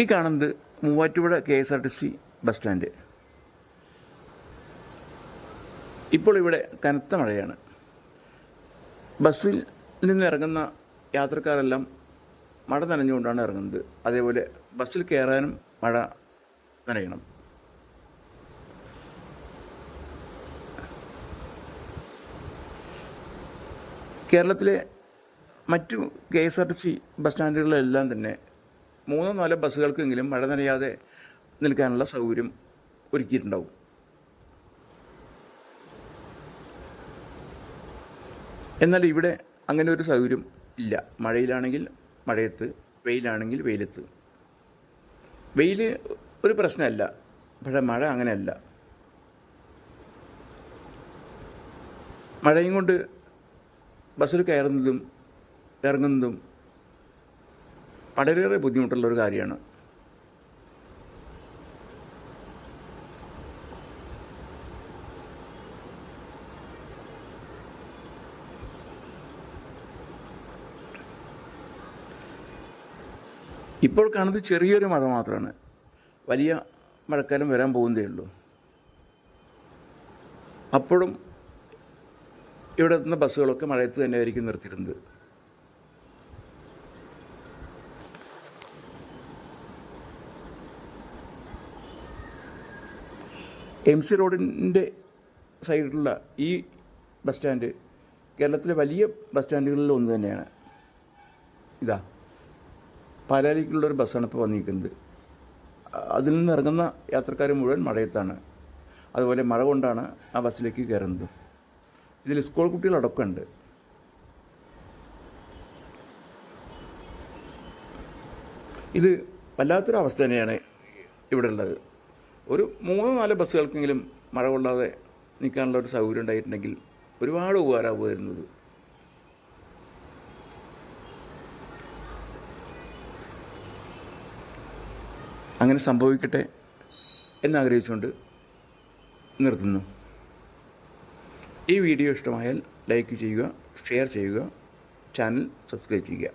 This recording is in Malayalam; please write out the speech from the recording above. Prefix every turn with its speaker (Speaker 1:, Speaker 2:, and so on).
Speaker 1: ഈ കാണുന്നത് മൂവാറ്റുപുഴ KSRTC ബസ് സ്റ്റാൻഡ്. ഇപ്പോൾ ഇവിടെ കനത്ത മഴയാണ്. ബസ്സിൽ നിന്ന് ഇറങ്ങുന്ന യാത്രക്കാരെല്ലാം മഴ നനഞ്ഞുകൊണ്ടാണ് ഇറങ്ങുന്നത്. അതേപോലെ ബസ്സിൽ കയറാനും മഴ നനയണം. കേരളത്തിലെ മറ്റു KSRTC ബസ് സ്റ്റാൻഡുകളിലെല്ലാം തന്നെ 3-4 ബസ്സുകൾക്കെങ്കിലും മഴ നനയാതെ നിൽക്കാനുള്ള സൗകര്യം ഒരുക്കിയിട്ടുണ്ടാവും. എന്നാൽ ഇവിടെ അങ്ങനെ ഒരു സൗകര്യം ഇല്ല. മഴയിലാണെങ്കിൽ മഴയത്ത്, വെയിലാണെങ്കിൽ വെയിലത്ത്. വെയിൽ ഒരു പ്രശ്നമല്ല, പക്ഷേ മഴ അങ്ങനെയല്ല. മഴയും കൊണ്ട് ബസ്സിൽ കയറുന്നതും ഇറങ്ങുന്നതും വളരെയേറെ ബുദ്ധിമുട്ടുള്ളൊരു കാര്യമാണ്. ഇപ്പോൾ കാണുന്നത് ചെറിയൊരു മഴ മാത്രമാണ്. വലിയ മഴക്കാലം വരാൻ പോകുന്നതേ ഉള്ളൂ. അപ്പോഴും ഇവിടെ എത്തുന്ന ബസ്സുകളൊക്കെ മഴയത്ത് തന്നെയായിരിക്കും നിർത്തിയിരുന്നത്. MC റോഡിൻ്റെ സൈഡിലുള്ള ഈ ബസ് സ്റ്റാൻഡ് കേരളത്തിലെ വലിയ ബസ് സ്റ്റാൻഡുകളിൽ ഒന്ന് തന്നെയാണ്. ഇതാ പാലാരിക്കുള്ളൊരു ബസ്സാണ് ഇപ്പോൾ വന്നിരിക്കുന്നത്. അതിൽ നിന്ന് ഇറങ്ങുന്ന യാത്രക്കാർ മുഴുവൻ മഴയത്താണ്. അതുപോലെ മഴ കൊണ്ടാണ് ആ ബസ്സിലേക്ക് കയറുന്നത്. ഇതിൽ സ്കൂൾ കുട്ടികളടക്കം ഉണ്ട്. ഇത് വല്ലാത്തൊരു അവസ്ഥ തന്നെയാണ് ഇവിടെ ഉള്ളത്. ഒരു 3-4 ബസ്സുകൾക്കെങ്കിലും മഴ കൊള്ളാതെ നിൽക്കാനുള്ള ഒരു സൗകര്യം ഉണ്ടായിട്ടുണ്ടെങ്കിൽ ഒരുപാട് ഉപകാരമാകുമായിരുന്നത്. അങ്ങനെ സംഭവിക്കട്ടെ എന്നാഗ്രഹിച്ചുകൊണ്ട് നിർത്തുന്നു. ഈ വീഡിയോ ഇഷ്ടമായാൽ ലൈക്ക് ചെയ്യുക, ഷെയർ ചെയ്യുക, ചാനൽ സബ്സ്ക്രൈബ് ചെയ്യുക.